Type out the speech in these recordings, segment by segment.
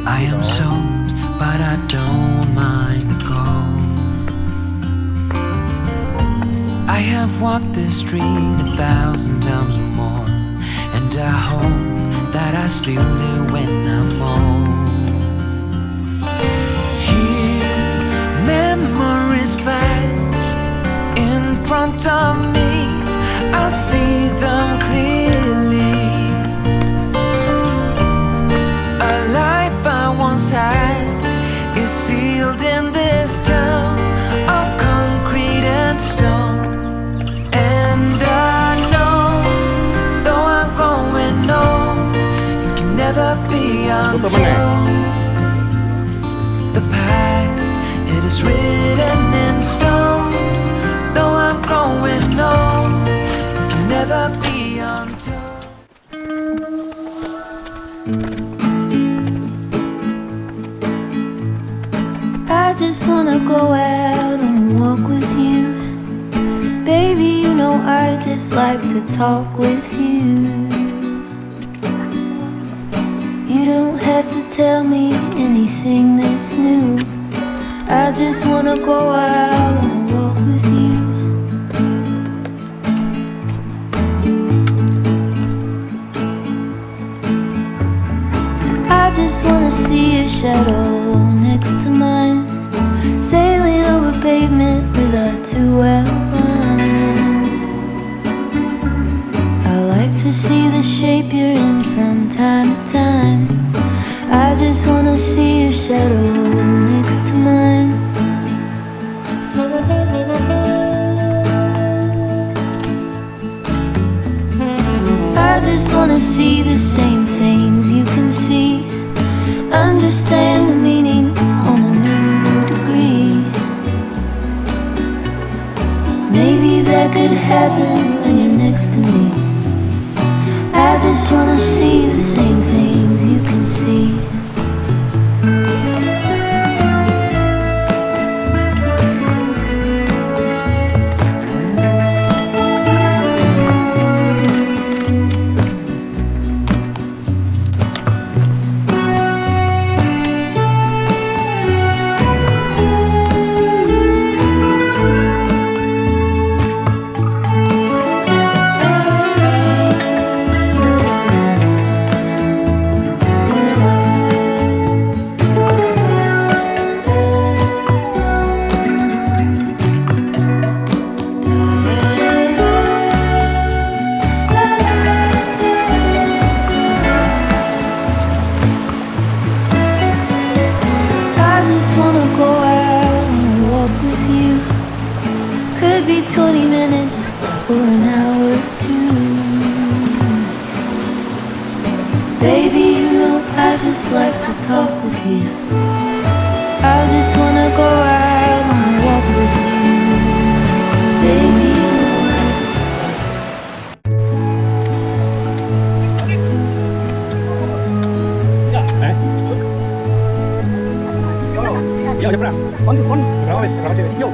I am sold, but I don't mind the gold. I have walked this street 1,000 times or more, and I hope that I still do when I'm old. Here, memories flash in front of me, I see them clearly. Is sealed in this town of concrete and stone. And I know, though I'm growing old, it can never be untold. The past, it is written in stone. Though I'm growing old, it can never be untold. I just wanna go out on a walk with you. Baby, you know I just like to talk with you. You don't have to tell me anything that's new. I just wanna go out on a walk with you. I just wanna see your shadow next to mine, sailing over pavement with our two elbows. I like to see the shape you're in from time to time. I just wanna see your shadow next to mine. I just wanna see the same things you can see, understand the meaning on a new degree. Maybe that could happen when you're next to me. I just wanna see the same things you can see. Wanna go out and walk with you. Could be 20 minutes or an hour or two. Baby, you know I just like to talk with you. I just wanna go out and walk with you. Baby, you know I just Yo, cepat. Kon, rawat deh. Yo.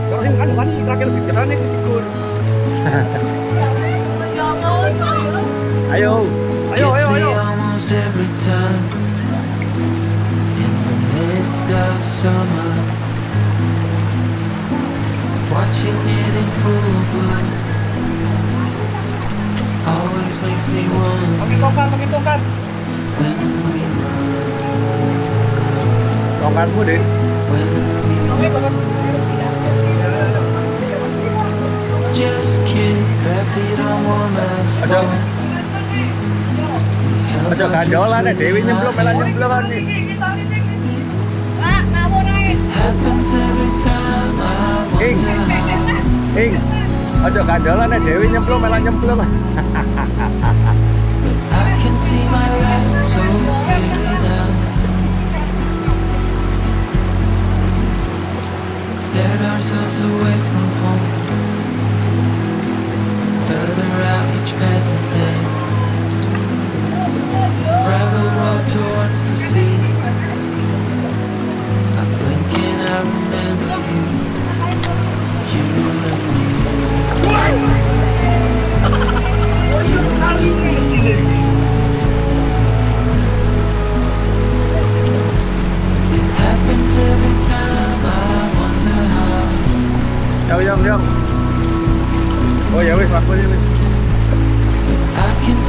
Kalau sing kan terakhir jalan nih tikur. Ayo. Gets me almost every time. In the midst of summer, watching it in full blood always makes me wonder Pakai tongkat. when we Tongkatmu, Din. just kick bare feet on warm asphalt. Ojo gandolan Dewi nyemplung melan nyemplung nih. Happens every time I wonder how. Ing. Ojo gandolan Dewi nyemplung melan nyemplung. I can see my life so clearly now. Teared ourselves away from home, further out each passing day.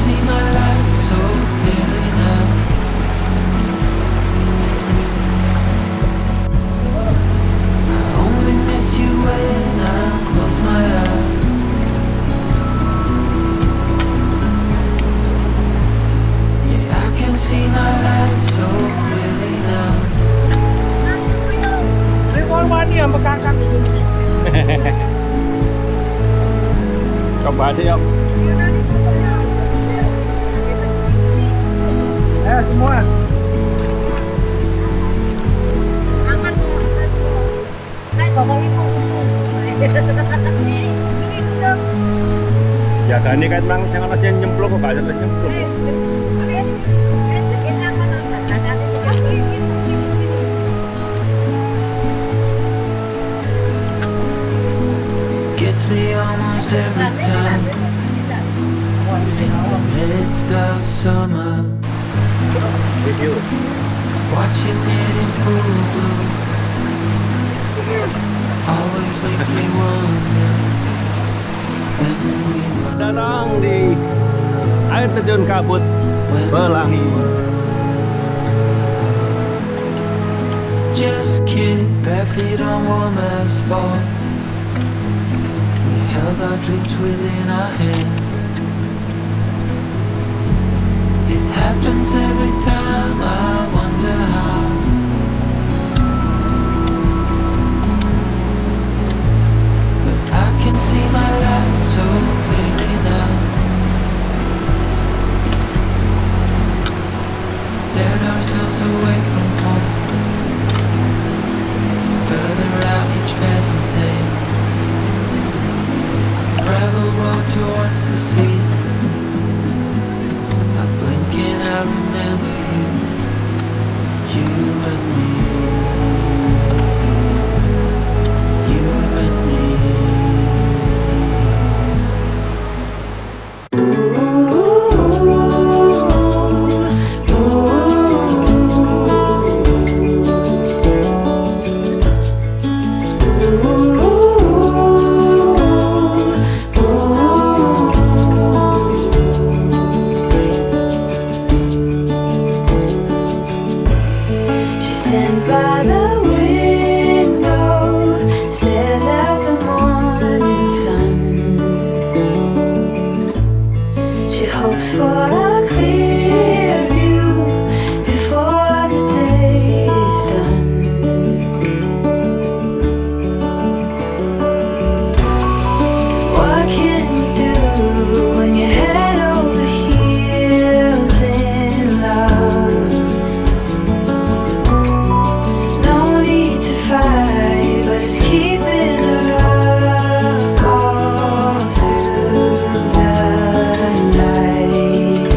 see my light so clearly now. I only miss you when I close my eyes. Yeah, I can see my light so clearly now. Ini yang bekangkan itu. Coba deh yuk. Semua. Ya kan ini kan memang jangan aja nyemplung kok aja nyemplung. Gets me almost every time in the midst of summer, watching it in full bloom always makes me wonder when we were, Datang di air terjun Kabut, when Pelangi. we were just kids, bare feet on warm asphalt. Held our dreams within our hands. It happens every time, I wonder how. But I can see my light so clearly now. Dared ourselves away from home, further out each passing day. Gravel road towards the sea. I blink and I remember you, you and me, you and me. Stands by the window, stares at the morning sun. She hopes for a clear view before the day is done. What can you do when you're head over heels in love? No need to fight, but it's keeping her up all through the night.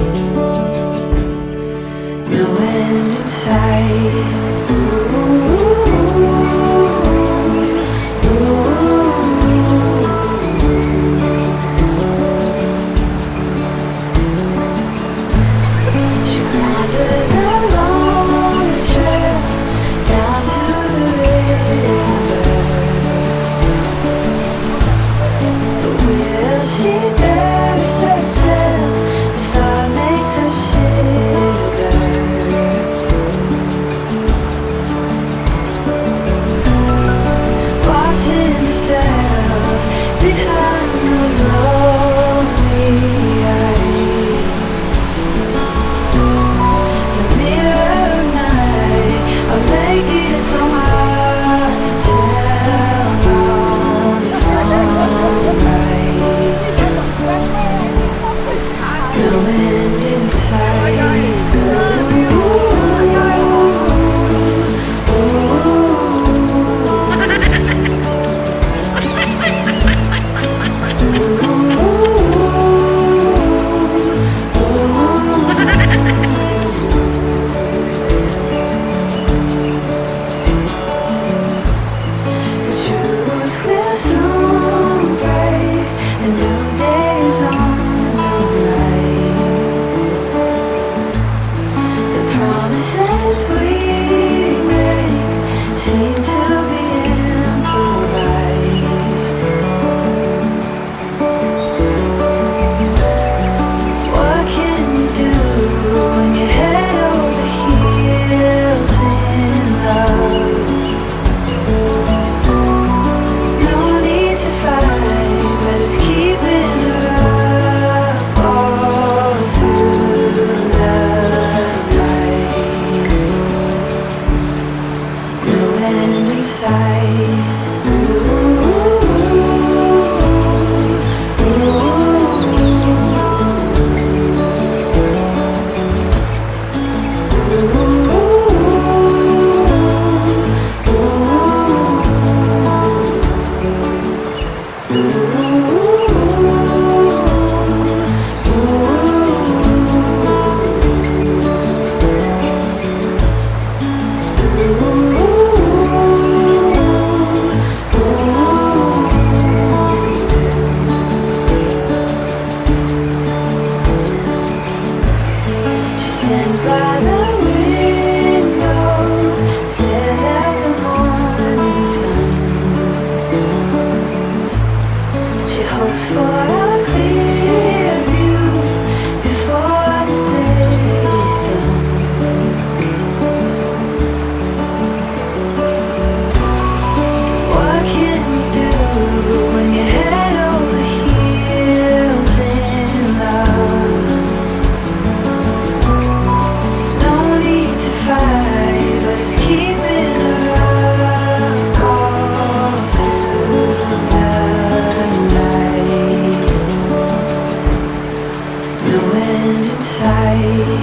by the window, stares at the morning sun. She hopes for a clear view before the day is done. What can you do when you're head over heels in love? No need to fight, but it's keeping her up all through the night. No end in sight.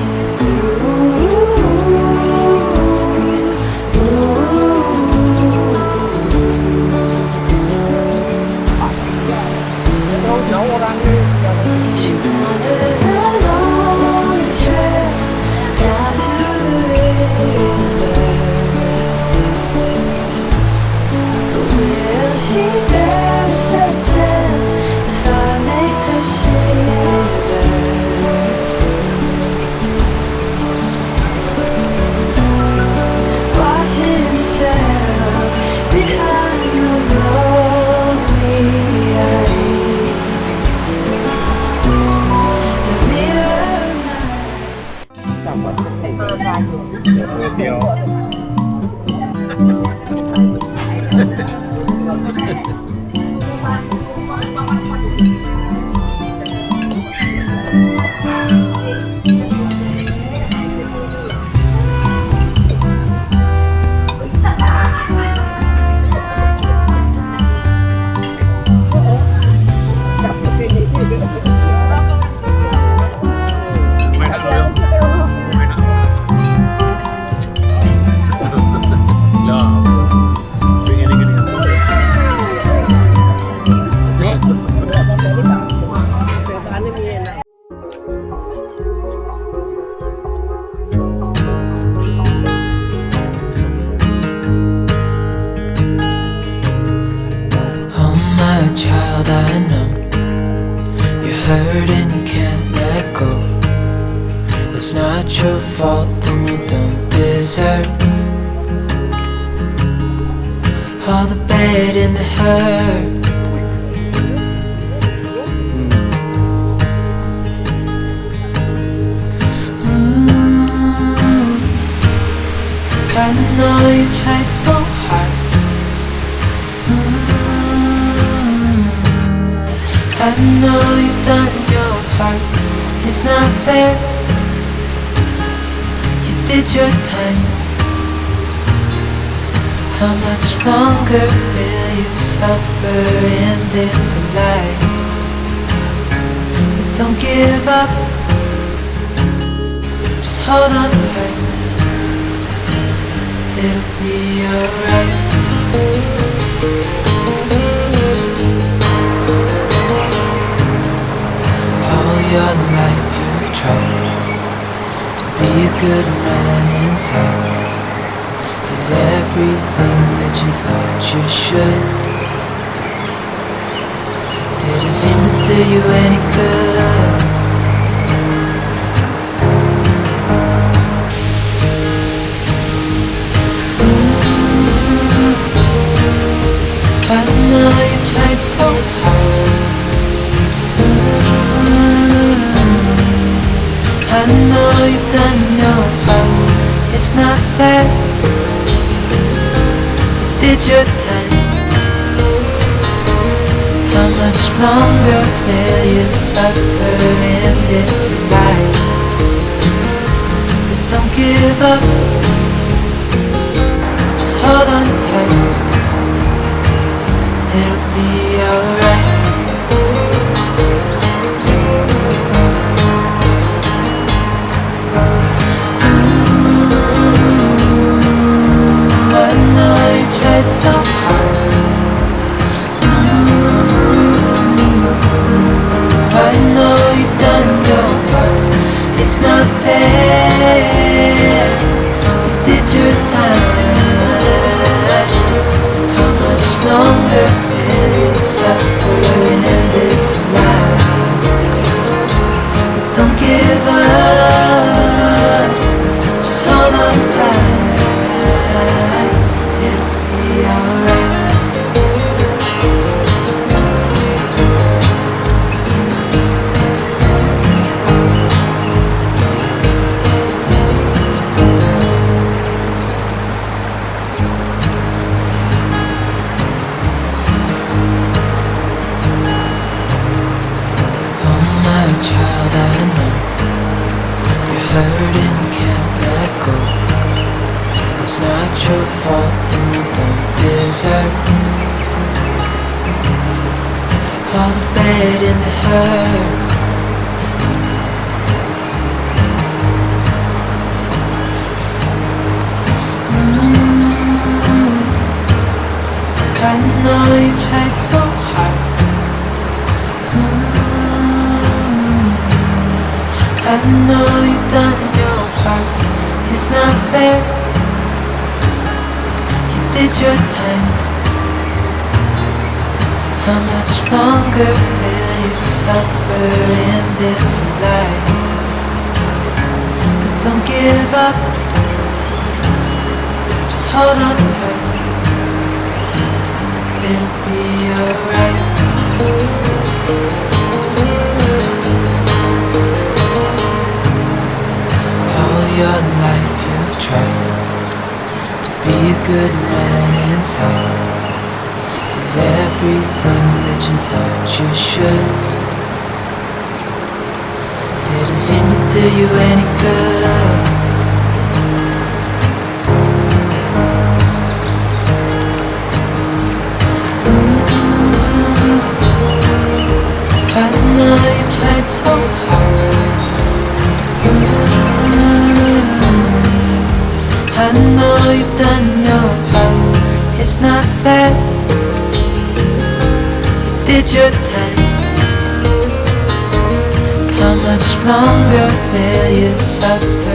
She wanders along the trail down to the river. But will she dare set sail? The thought makes her shiver. Watching herself behind those lonely eyes. The mirror night. เดี๋ยว ไม่ทันแล้วไม่ทันแล้วเป็นไงนี่กันเนี่ย Oh my child, I know you're hurt and you can't let go. It's not your fault and you don't deserve all the bad and the hurt. I know you tried so hard. I know you've done your part. It's not fair. You did your time. How much longer will you suffer in this life? But don't give up. Just hold on tight. It'll be alright. All your life you've tried to be a good man inside. Did everything that you thought you should. Did it seem to do you any good? I know you tried so hard. I know you've done your part. It's not fair. You did your time. How much longer will you suffer in this life? But don't give up. Just hold on tight. It'll be alright. I know you tried so hard. I know you've done your part. It's not fair. You did your time. How much longer will you suffer in this life? Don't give up. fault and you don't deserve all the bad and the hurt. I know you tried so hard. I know you've done your part. It's not fair. You did your time. How much longer will you suffer in this life? But don't give up. Just hold on tight. It'll be alright. All your life you've tried to be a good man inside. Did everything that you thought you should. Didn't seem to do you any good. I know you've tried so hard. I know you've done your part. It's not fair. You did your time. How much longer will you suffer